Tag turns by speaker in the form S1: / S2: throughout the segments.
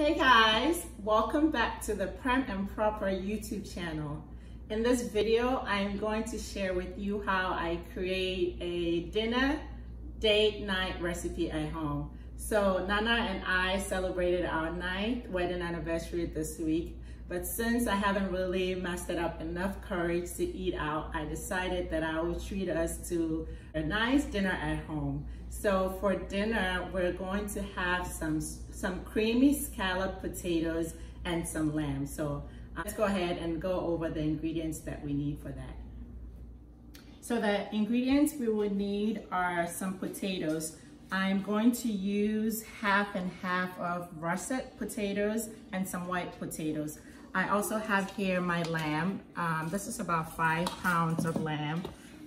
S1: Hey guys, welcome back to the Prim and Proper YouTube channel. In this video, I'm going to share with you how I create a dinner date night recipe at home. So Nana and I celebrated our 9th wedding anniversary this week, but since I haven't really mustered up enough courage to eat out, I decided that I would treat us to a nice dinner at home. So for dinner, we're going to have some creamy scalloped potatoes and some lamb. So let's go ahead and go over the ingredients that we need for that. So the ingredients we would need are some potatoes. I'm going to use half and half of russet potatoes and some white potatoes. I also have here my lamb. This is about 5 pounds of lamb.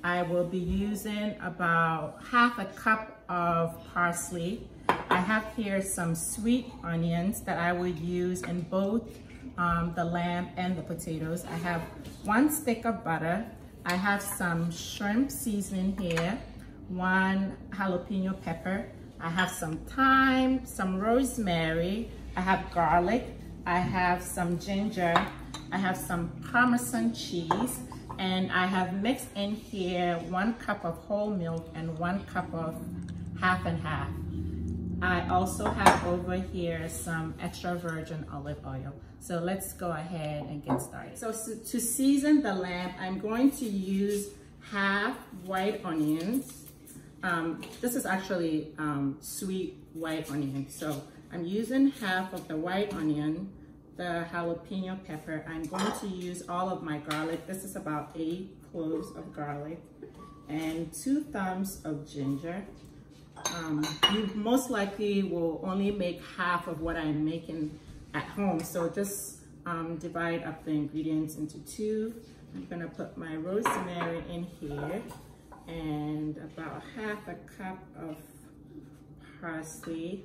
S1: I will be using about half a cup of parsley. I have here some sweet onions that I will use in both the lamb and the potatoes. I have 1 stick of butter. I have some shrimp seasoning here, 1 jalapeno pepper. I have some thyme, some rosemary. I have garlic. I have some ginger. I have some Parmesan cheese. And I have mixed in here 1 cup of whole milk and 1 cup of half and half. I also have over here some extra virgin olive oil. So let's go ahead and get started. So to season the lamb, I'm going to use half white onions. This is actually sweet white onion. So I'm using half of the white onion, the jalapeno pepper. I'm going to use all of my garlic. This is about 8 cloves of garlic and 2 thumbs of ginger. You most likely will only make half of what I'm making at home. So just divide up the ingredients into 2. I'm gonna put my rosemary in here and about half a cup of parsley.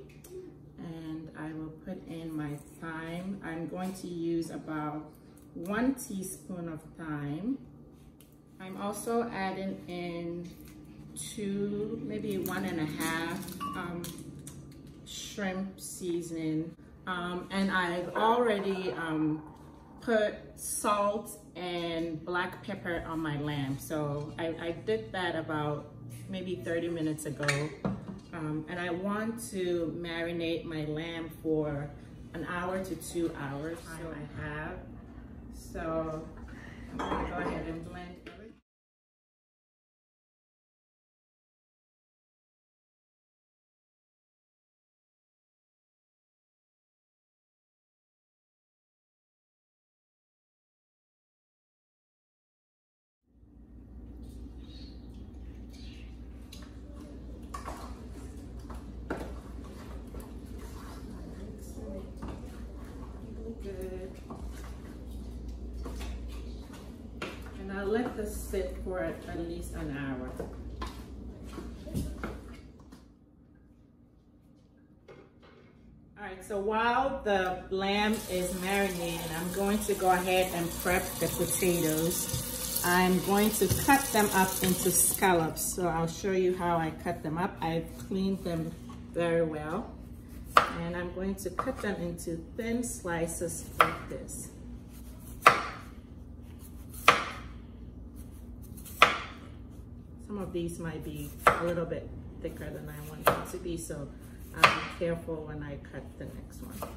S1: And I will put in my thyme. I'm going to use about 1 teaspoon of thyme. I'm also adding in 2, maybe 1.5 shrimp seasoning. And I've already put salt and black pepper on my lamb. So I did that about maybe 30 minutes ago. And I want to marinate my lamb for 1 hour to 2 hours. So I'm gonna go ahead and blend everything. Good. And I'll let this sit for at least 1 hour. All right, so while the lamb is marinating, I'm going to go ahead and prep the potatoes. I'm going to cut them up into scallops. So I'll show you how I cut them up. I've cleaned them very well. And I'm going to cut them into thin slices like this. Some of these might be a little bit thicker than I want them to be, so I'll be careful when I cut the next one.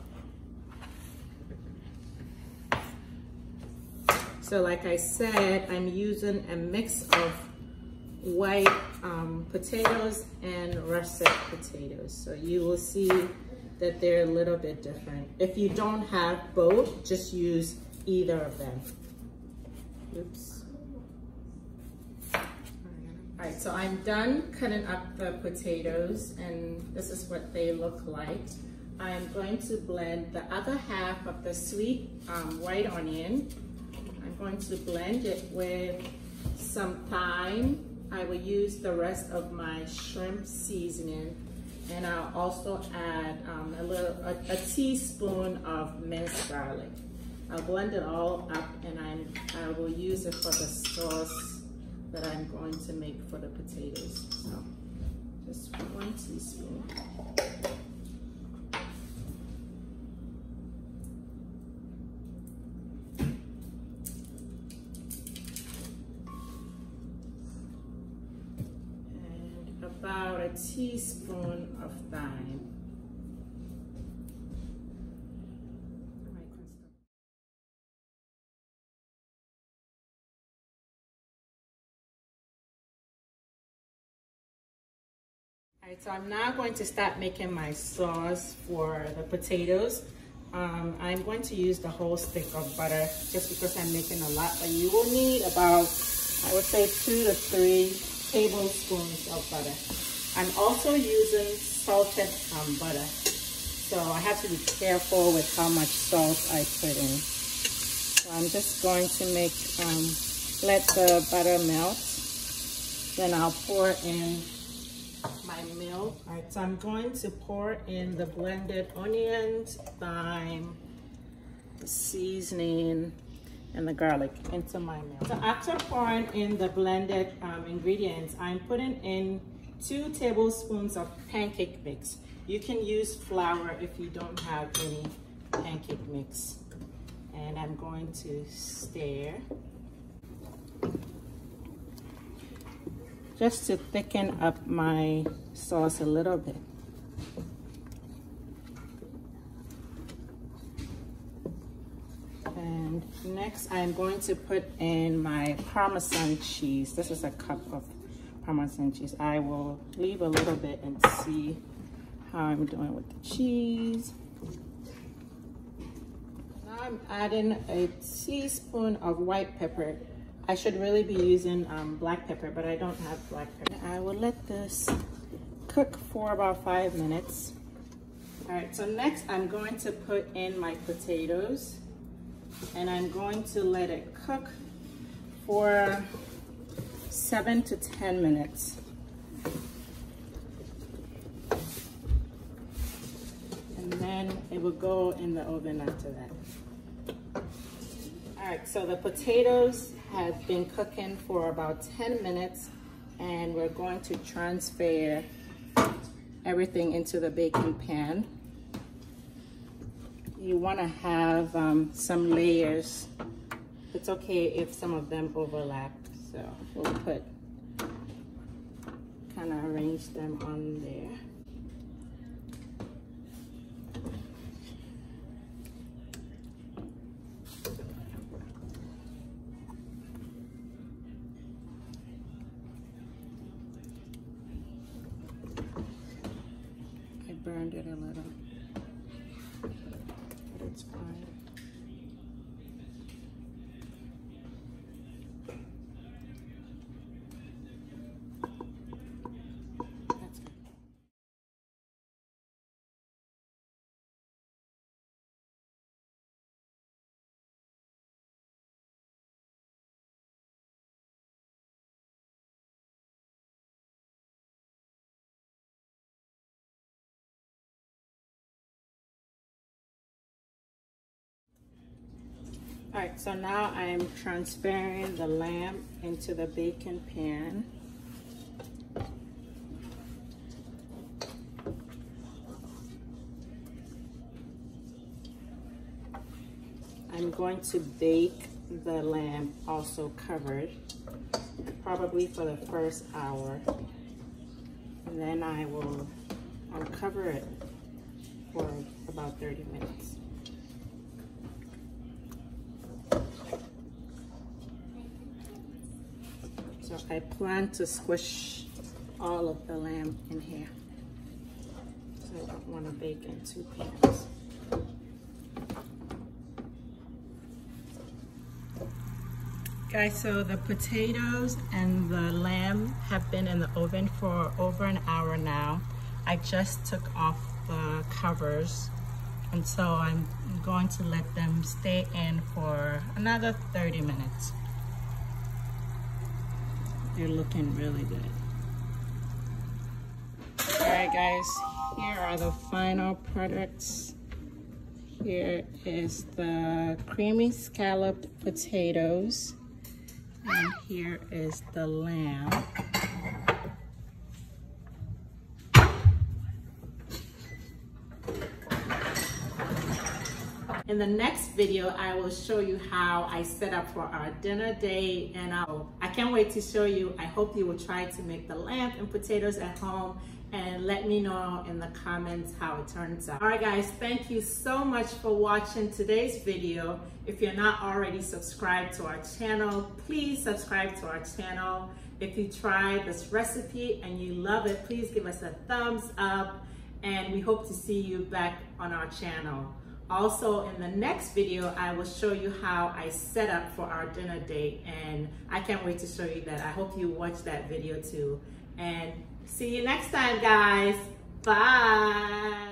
S1: So like I said, I'm using a mix of white potatoes and russet potatoes. So you will see that they're a little bit different. If you don't have both, just use either of them. Oops. All right, so I'm done cutting up the potatoes, and this is what they look like. I'm going to blend the other half of the sweet white onion. I'm going to blend it with some thyme. I will use the rest of my shrimp seasoning, and I'll also add a teaspoon of minced garlic. I'll blend it all up, and I will use it for the sauce that I'm going to make for the potatoes. So just 1 teaspoon. a teaspoon of thyme. All right, so I'm now going to start making my sauce for the potatoes. I'm going to use the whole stick of butter just because I'm making a lot, but you will need about, I would say, 2 to 3 tablespoons of butter. I'm also using salted butter, so I have to be careful with how much salt I put in. So I'm just going to let the butter melt, then I'll pour in my milk. All right, so I'm going to pour in the blended onions, thyme, the seasoning, and the garlic into my milk. So after pouring in the blended ingredients, I'm putting in 2 tablespoons of pancake mix. You can use flour if you don't have any pancake mix. And I'm going to stir just to thicken up my sauce a little bit. And next I'm going to put in my Parmesan cheese. This is a cup of Parmesan cheese. I will leave a little bit and see how I'm doing with the cheese. Now I'm adding a teaspoon of white pepper. I should really be using black pepper, but I don't have black pepper. I will let this cook for about 5 minutes. All right, so next I'm going to put in my potatoes and I'm going to let it cook for 7 to 10 minutes. And then it will go in the oven after that. All right, so the potatoes have been cooking for about 10 minutes and we're going to transfer everything into the baking pan. You want to have some layers. It's okay if some of them overlap, so we'll kind of arrange them on there. Burned it a little, but it's fine. That's good. All right, so now I'm transferring the lamb into the baking pan. I'm going to bake the lamb also covered, probably for the first hour. And then I'll cover it for about 30 minutes. So I plan to squish all of the lamb in here. So I don't want to bake in 2 pans. Guys, so the potatoes and the lamb have been in the oven for over an hour now. I just took off the covers, and so I'm going to let them stay in for another 30 minutes. They're looking really good. All right, guys, here are the final products. Here is the creamy scalloped potatoes, and here is the lamb. In the next video, I will show you how I set up for our dinner date, and I can't wait to show you. I hope you will try to make the lamb and potatoes at home and let me know in the comments how it turns out. All right guys, thank you so much for watching today's video. If you're not already subscribed to our channel, please subscribe to our channel. If you tried this recipe and you love it, please give us a thumbs up, and we hope to see you back on our channel. Also, in the next video, I will show you how I set up for our dinner date, and I can't wait to show you that. I hope you watch that video too. And see you next time, guys. Bye.